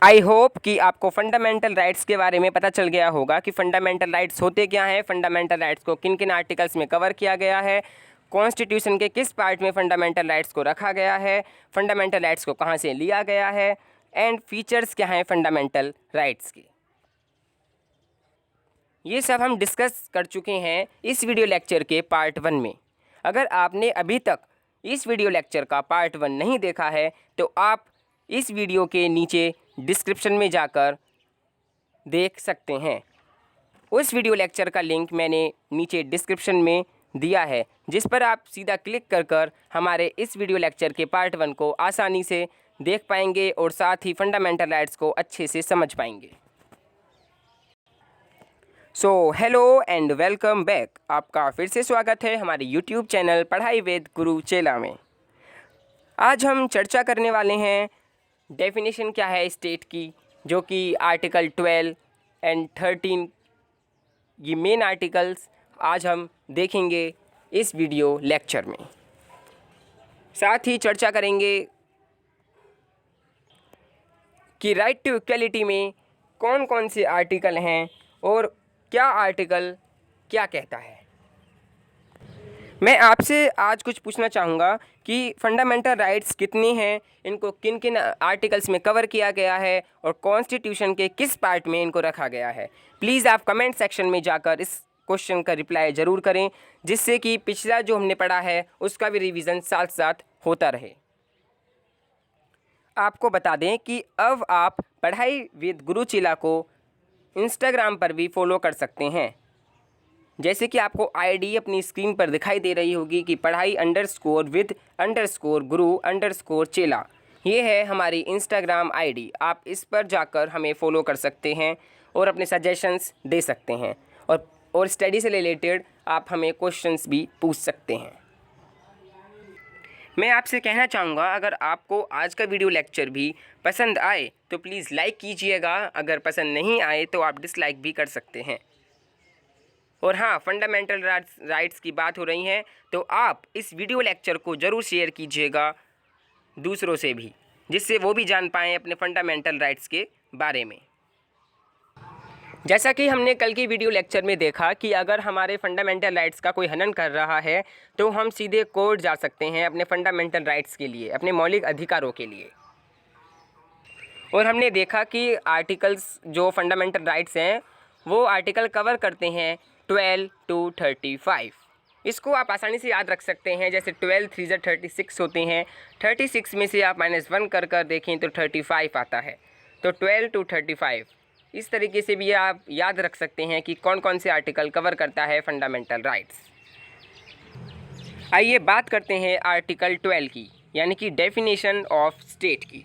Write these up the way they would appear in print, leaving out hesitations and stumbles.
I hope कि आपको fundamental rights के बारे में पता चल गया होगा कि फंडामेंटल राइट्स होते क्या हैं, फंडामेंटल राइट्स को किन किन आर्टिकल्स में कवर किया गया है, कॉन्स्टिट्यूशन के किस पार्ट में फंडामेंटल राइट्स को रखा गया है, फंडामेंटल राइट्स को कहाँ से लिया गया है एंड फीचर्स क्या हैं फंडामेंटल राइट्स के। ये सब हम डिस्कस कर चुके हैं इस वीडियो लेक्चर के पार्ट 1 में। अगर आपने अभी तक इस वीडियो लेक्चर का पार्ट 1 नहीं देखा है तो आप इस वीडियो के नीचे डिस्क्रिप्शन में जाकर देख सकते हैं। उस वीडियो लेक्चर का लिंक मैंने नीचे डिस्क्रिप्शन में दिया है, जिस पर आप सीधा क्लिक कर हमारे इस वीडियो लेक्चर के पार्ट 1 को आसानी से देख पाएंगे और साथ ही फंडामेंटल राइट्स को अच्छे से समझ पाएंगे। So hello and welcome back. आपका फिर से स्वागत है हमारे यूट्यूब चैनल पढ़ाई विद गुरु चेला में। आज हम चर्चा करने वाले हैं डेफिनेशन क्या है स्टेट की, जो कि आर्टिकल 12 एंड 13 ये मेन आर्टिकल्स आज हम देखेंगे इस वीडियो लेक्चर में। साथ ही चर्चा करेंगे कि राइट टू इक्वलिटी में कौन कौन से आर्टिकल हैं और क्या आर्टिकल क्या कहता है। मैं आपसे आज कुछ पूछना चाहूँगा कि फंडामेंटल राइट्स कितनी हैं, इनको किन किन आर्टिकल्स में कवर किया गया है और कॉन्स्टिट्यूशन के किस पार्ट में इनको रखा गया है। प्लीज़ आप कमेंट सेक्शन में जाकर इस क्वेश्चन का रिप्लाई ज़रूर करें, जिससे कि पिछला जो हमने पढ़ा है उसका भी रिवीजन साथ साथ होता रहे। आपको बता दें कि अब आप पढ़ाई विद गुरु चेला को इंस्टाग्राम पर भी फॉलो कर सकते हैं। जैसे कि आपको आईडी अपनी स्क्रीन पर दिखाई दे रही होगी कि पढ़ाई_विद_गुरु_चेला, ये है हमारी इंस्टाग्राम आईडी। आप इस पर जाकर हमें फॉलो कर सकते हैं और अपने सजेशंस दे सकते हैं और स्टडी से रिलेटेड आप हमें क्वेश्चंस भी पूछ सकते हैं। मैं आपसे कहना चाहूँगा, अगर आपको आज का वीडियो लेक्चर भी पसंद आए तो प्लीज़ लाइक कीजिएगा। अगर पसंद नहीं आए तो आप डिसलाइक भी कर सकते हैं। और हाँ, फंडामेंटल राइट्स की बात हो रही है तो आप इस वीडियो लेक्चर को ज़रूर शेयर कीजिएगा दूसरों से भी, जिससे वो भी जान पाएँ अपने फंडामेंटल राइट्स के बारे में। जैसा कि हमने कल की वीडियो लेक्चर में देखा कि अगर हमारे फंडामेंटल राइट्स का कोई हनन कर रहा है तो हम सीधे कोर्ट जा सकते हैं अपने फंडामेंटल राइट्स के लिए, अपने मौलिक अधिकारों के लिए। और हमने देखा कि आर्टिकल्स जो फंडामेंटल राइट्स हैं वो आर्टिकल कवर करते हैं 12 to 35। इसको आप आसानी से याद रख सकते हैं। जैसे 12 3 36 होते हैं, 36 में से आप -1 कर देखें तो 35 आता है। तो 12 to 35 इस तरीके से भी आप याद रख सकते हैं कि कौन कौन से आर्टिकल कवर करता है फंडामेंटल राइट्स। आइए बात करते हैं आर्टिकल 12 की, यानी कि डेफिनेशन ऑफ स्टेट की।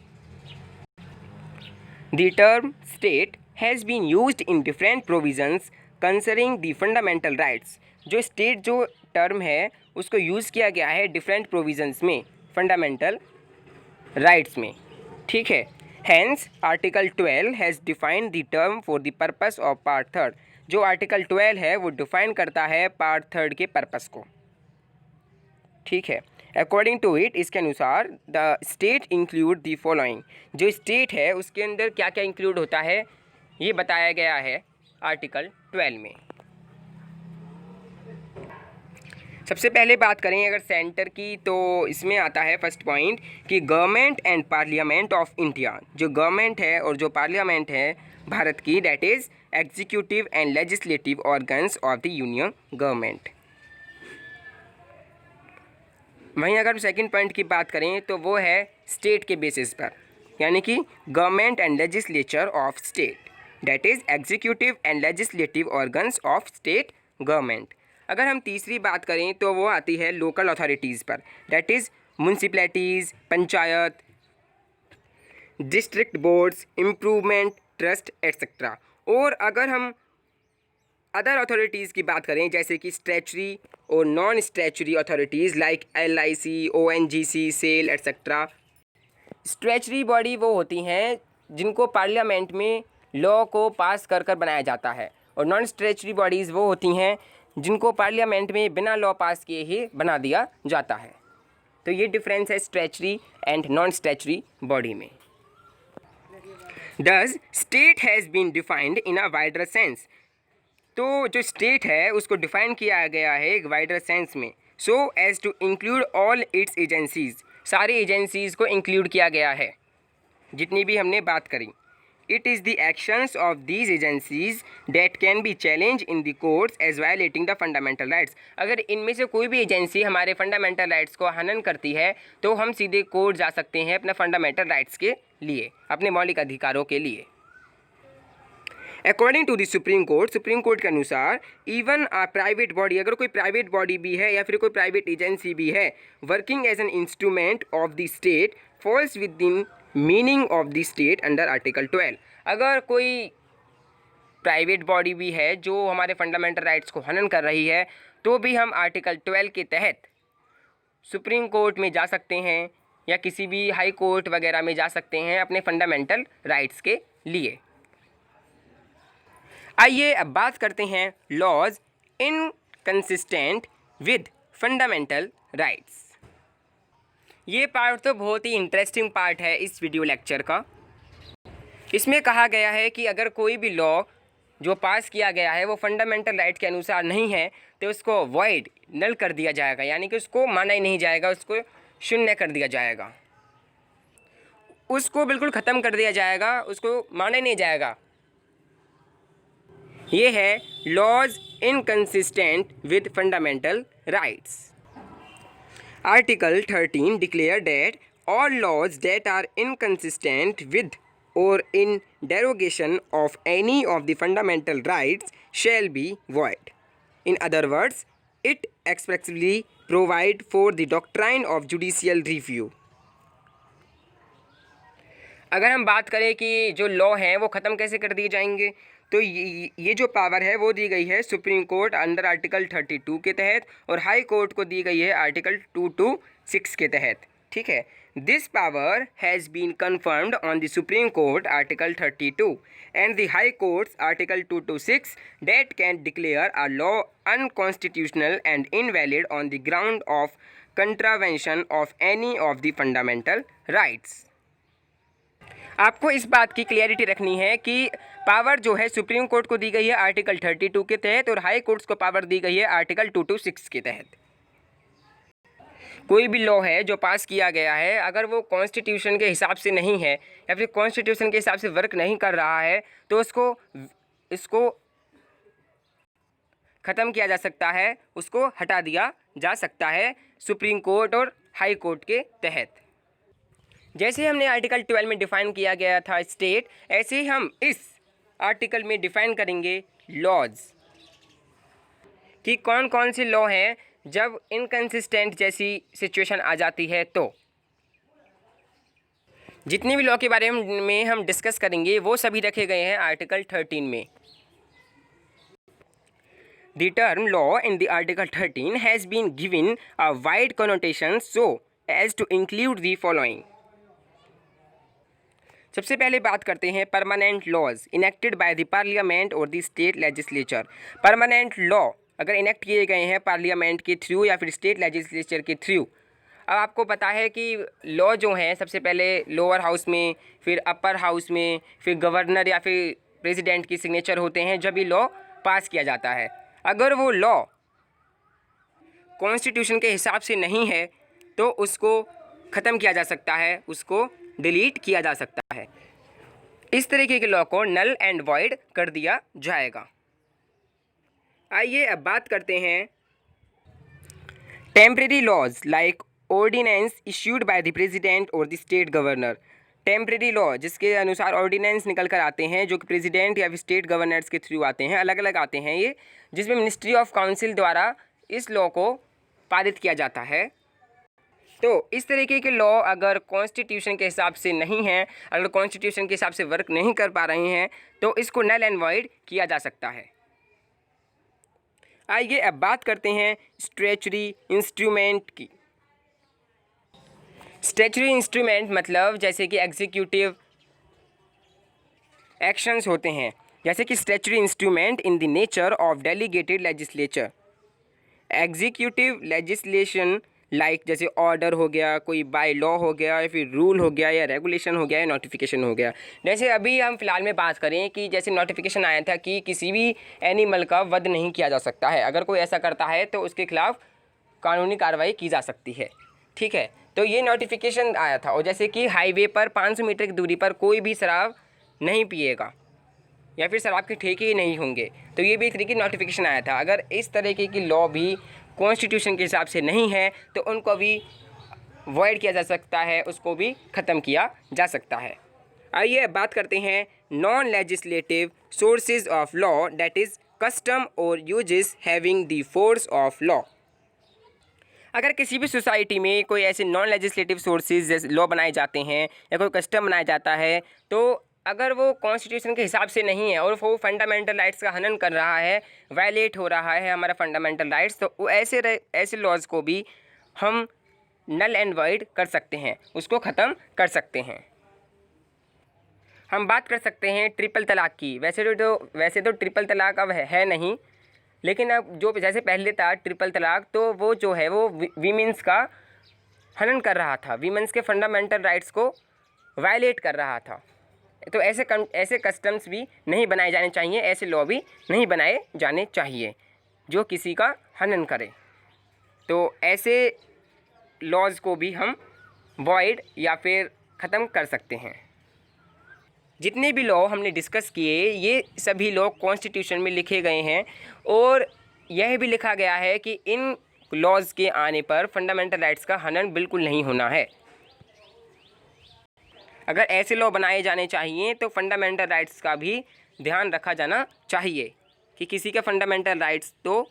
The term state has been used in different provisions concerning the fundamental rights. जो स्टेट जो टर्म है उसको यूज़ किया गया है डिफरेंट प्रोविजंस में, फंडामेंटल राइट्स में। ठीक है। Hence article 12 has defined the term for the purpose of part 3। जो आर्टिकल 12 है वो डिफाइन करता है पार्ट 3 के पर्पस को। ठीक है। अकॉर्डिंग टू इट, इसके अनुसार the state include the following. जो स्टेट है उसके अंदर क्या क्या इंक्लूड होता है ये बताया गया है आर्टिकल 12 में। सबसे पहले बात करें अगर सेंटर की, तो इसमें आता है फर्स्ट पॉइंट कि government and parliament of India. जो गवर्नमेंट है और जो पार्लियामेंट है भारत की, that is executive and legislative organs of the union government. वहीं अगर सेकंड पॉइंट की बात करें तो वो है स्टेट के बेसिस पर, यानी कि government and legislature of state, that is executive and legislative organs of state government. अगर हम तीसरी बात करें तो वो आती है लोकल अथॉरिटीज़ पर, that is municipalities, panchayat, district boards, improvement trust etcetera. और अगर हम अदर अथॉरिटीज़ की बात करें जैसे कि स्टैचुरी और non statutory authorities like LIC, ONGC, SAIL etcetera. Statutory body वो होती हैं जिनको पार्लियामेंट में लॉ को पास कर बनाया जाता है, और नॉन स्टैचुरी बॉडीज़ वो होती हैं जिनको पार्लियामेंट में बिना लॉ पास किए ही बना दिया जाता है। तो ये डिफरेंस है statutory and non statutory body में। Thus, state has been defined in a wider sense. तो जो स्टेट है उसको डिफाइन किया गया है एक वाइडर सेंस में, so as to include all its agencies, सारी एजेंसीज को इंक्लूड किया गया है जितनी भी हमने बात करी. It is the actions of these agencies that can be challenge in the courts as violating the fundamental rights. अगर इनमें से कोई भी एजेंसी हमारे फंडामेंटल राइट्स को हनन करती है तो हम सीधे कोर्ट जा सकते हैं अपने फंडामेंटल राइट्स के लिए, अपने मौलिक अधिकारों के लिए. According to the Supreme Court के अनुसार इवन अ प्राइवेट बॉडी, अगर कोई प्राइवेट बॉडी भी है या फिर कोई प्राइवेट एजेंसी भी है, working as an instrument of the state falls within meaning of the state under article 12. अगर कोई प्राइवेट बॉडी भी है जो हमारे फंडामेंटल राइट्स को हनन कर रही है तो भी हम आर्टिकल 12 के तहत सुप्रीम कोर्ट में जा सकते हैं या किसी भी हाई कोर्ट वगैरह में जा सकते हैं अपने फंडामेंटल राइट्स के लिए. आइए अब बात करते हैं laws inconsistent with fundamental rights. ये पार्ट तो बहुत ही इंटरेस्टिंग पार्ट है इस वीडियो लेक्चर का. इसमें कहा गया है कि अगर कोई भी लॉ जो पास किया गया है वो फंडामेंटल राइट के अनुसार नहीं है तो उसको वॉइड, नल कर दिया जाएगा, यानी कि उसको माना ही नहीं जाएगा, उसको शून्य कर दिया जाएगा, उसको बिल्कुल ख़त्म कर दिया जाएगा, उसको माना ही नहीं जाएगा. ये है laws inconsistent with fundamental rights. Article 13 declare that all laws that are inconsistent with or in derogation of any of the fundamental rights shall be void. In other words, it expressly provide for the doctrine of judicial review. अगर हम बात करें कि जो law हैं वो ख़त्म कैसे कर दिए जाएंगे, तो ये जो पावर है वो दी गई है सुप्रीम कोर्ट अंडर आर्टिकल 32 के तहत और हाई कोर्ट को दी गई है आर्टिकल 226 के तहत. ठीक है. This power has been confirmed on the Supreme Court Article 32 and the High Court's Article 226 that can declare a law unconstitutional and invalid on the ground of contravention of any of the fundamental rights. आपको इस बात की clarity रखनी है कि power जो है supreme court को दी गई है आर्टिकल 32 के तहत और हाई कोर्ट्स को पावर दी गई है आर्टिकल 226 के तहत. कोई भी लॉ है जो पास किया गया है अगर वो कॉन्स्टिट्यूशन के हिसाब से नहीं है या फिर कॉन्स्टिट्यूशन के हिसाब से वर्क नहीं कर रहा है तो इसको ख़त्म किया जा सकता है, उसको हटा दिया जा सकता है सुप्रीम कोर्ट और हाई कोर्ट के तहत. जैसे हमने आर्टिकल 12 में डिफ़ाइन किया गया था स्टेट, ऐसे ही हम इस आर्टिकल में डिफ़ाइन करेंगे लॉज कि कौन कौन से लॉ हैं जब इनकंसिस्टेंट जैसी सिचुएशन आ जाती है. तो जितने भी लॉ के बारे में हम डिस्कस करेंगे वो सभी रखे गए हैं आर्टिकल 13 में. The term law in the article 13 has been given a wide connotation so as to include the following. सबसे पहले बात करते हैं permanent laws enacted by the parliament और the state legislature. Permanent law अगर इनेक्ट किए गए हैं पार्लियामेंट के थ्रू या फिर स्टेट लेजिस्लेचर के थ्रू. अब आपको पता है कि लॉ जो हैं सबसे पहले लोअर हाउस में, फिर अपर हाउस में, फिर गवर्नर या फिर प्रेसिडेंट की सिग्नेचर होते हैं जब भी लॉ पास किया जाता है. अगर वो लॉ कॉन्स्टिट्यूशन के हिसाब से नहीं है तो उसको ख़त्म किया जा सकता है, उसको डिलीट किया जा सकता है. इस तरीके के लॉ को नल एंड वॉइड कर दिया जाएगा. आइए अब बात करते हैं temporary laws like ordinance issued by the president और the state governor. Temporary law जिसके अनुसार ऑर्डिनेंस निकल कर आते हैं जो कि प्रेसिडेंट या फिर स्टेट गवर्नर्स के थ्रू आते हैं, अलग अलग आते हैं ये, जिसमें मिनिस्ट्री ऑफ काउंसिल द्वारा इस लॉ को पारित किया जाता है. तो इस तरीके के लॉ अगर कॉन्स्टिट्यूशन के हिसाब से नहीं हैं, अगर कॉन्स्टिट्यूशन के हिसाब से वर्क नहीं कर पा रहे हैं तो इसको नल एंड वॉइड किया जा सकता है. आइए अब बात करते हैं स्टैच्यूटरी इंस्ट्रूमेंट की. स्टैच्यूटरी इंस्ट्रूमेंट मतलब जैसे कि एग्जीक्यूटिव एक्शंस होते हैं, जैसे कि statutory instrument in the nature of delegated legislature. Executive legislation like जैसे ऑर्डर हो गया, कोई बाय लॉ हो गया, या फिर रूल हो गया, या रेगुलेशन हो गया, या नोटिफिकेशन हो गया। जैसे अभी हम फिलहाल में बात करें कि जैसे नोटिफिकेशन आया था कि किसी भी एनिमल का वध नहीं किया जा सकता है, अगर कोई ऐसा करता है तो उसके खिलाफ कानूनी कार्रवाई की जा सकती है, ठीक है। तो ये नोटिफिकेशन आया था। और जैसे कि हाईवे पर 500 मीटर की दूरी पर कोई भी शराब नहीं पिएगा या फिर शराब के ठेके ही नहीं होंगे, तो ये भी एक तरीके की नोटिफिकेशन आया था। अगर इस तरीके की लॉ भी कॉन्स्टिट्यूशन के हिसाब से नहीं है तो उनको भी वॉइड किया जा सकता है, उसको भी ख़त्म किया जा सकता है। आइए बात करते हैं non legislative sources of law, that is custom और usages having the force of law. अगर किसी भी सोसाइटी में कोई ऐसे नॉन लेजिस्लेटिव सोर्सेज जैसे लॉ बनाए जाते हैं या कोई कस्टम बनाया जाता है, तो अगर वो कॉन्स्टिट्यूशन के हिसाब से नहीं है और वो फंडामेंटल राइट्स का हनन कर रहा है, वायलेट हो रहा है हमारा फंडामेंटल राइट्स, तो वो ऐसे लॉज को भी हम नल एंड वॉइड कर सकते हैं, उसको ख़त्म कर सकते हैं। हम बात कर सकते हैं ट्रिपल तलाक की। वैसे तो ट्रिपल तलाक अब है नहीं, लेकिन अब जो जैसे पहले था ट्रिपल तलाक, तो वो जो है वो वीमेंस का हनन कर रहा था, वीमेंस के फंडामेंटल राइट्स को वायलेट कर रहा था। तो ऐसे कस्टम्स भी नहीं बनाए जाने चाहिए, ऐसे लॉ भी नहीं बनाए जाने चाहिए जो किसी का हनन करे। तो ऐसे लॉज को भी हम वॉइड या फिर ख़त्म कर सकते हैं। जितने भी लॉ हमने डिस्कस किए, ये सभी लॉ कॉन्स्टिट्यूशन में लिखे गए हैं और यह भी लिखा गया है कि इन लॉज के आने पर फंडामेंटल राइट्स का हनन बिल्कुल नहीं होना है। अगर ऐसे लॉ बनाए जाने चाहिए तो फंडामेंटल राइट्स का भी ध्यान रखा जाना चाहिए कि किसी के फंडामेंटल राइट्स तो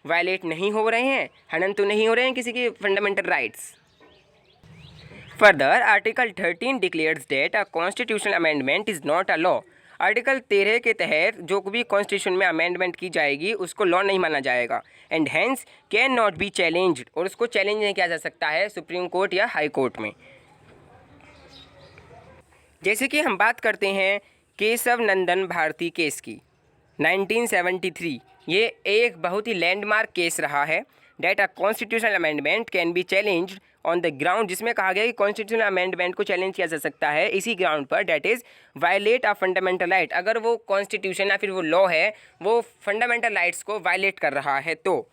वायलेट नहीं हो रहे हैं, हनन तो नहीं हो रहे हैं किसी के fundamental rights. Further, article 13 declares that a constitutional amendment is not a law. Article 13 के तहत जो भी कॉन्स्टिट्यूशन में अमेंडमेंट की जाएगी उसको लॉ नहीं माना जाएगा, and hence can not be challenged, और उसको चैलेंज नहीं किया जा सकता है सुप्रीम कोर्ट या हाई कोर्ट में। जैसे कि हम बात करते हैं केशव नंदन भारती केस की 1973, ये एक बहुत ही लैंडमार्क केस रहा है। That a constitutional amendment can be challenged on the ground, जिसमें कहा गया कि कॉन्स्टिट्यूशनल अमेंडमेंट को चैलेंज किया जा सकता है इसी ग्राउंड पर, that is violate a fundamental right. अगर वो कॉन्स्टिट्यूशन या फिर वो लॉ है वो फंडामेंटल राइट्स को वायलेट कर रहा है, तो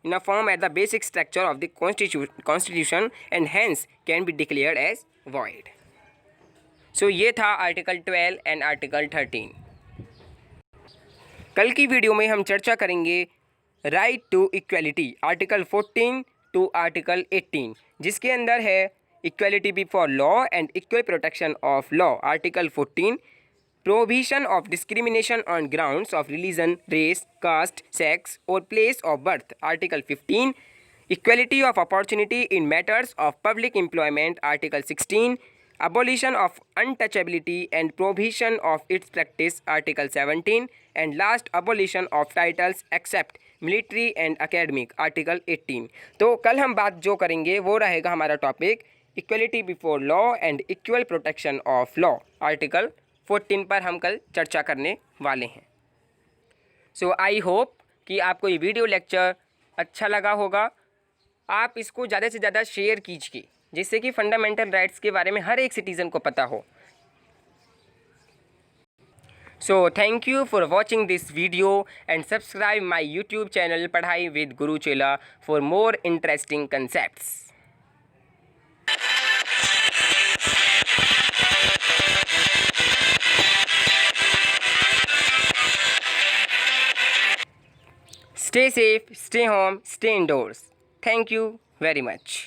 in a form at the basic structure of the constitution and hence can be declared as void. So ये था आर्टिकल 12 एंड आर्टिकल 13। कल की वीडियो में हम चर्चा करेंगे right to equality, article 14 to article 18, जिसके अंदर है equality before law and equal protection of law. Article 14 prohibition of discrimination on grounds of religion, race, caste, sex और place of birth. Article 15 equality of opportunity in matters of public employment. Article 16 abolition of untouchability and prohibition of its practice. Article 17 and last abolition of titles except military and academic. Article 18। तो कल हम बात जो करेंगे वो रहेगा हमारा topic equality before law and equal protection of law. Article 14 पर हम कल चर्चा करने वाले हैं। सो आई होप कि आपको ये वीडियो लेक्चर अच्छा लगा होगा। आप इसको ज़्यादा से ज़्यादा शेयर कीजिए जिससे कि फंडामेंटल राइट्स के बारे में हर एक सिटीज़न को पता हो। So thank you for watching this video and subscribe my YouTube channel पढ़ाई विद गुरु चेला for more interesting concepts. Stay safe, stay home, stay indoors. Thank you very much.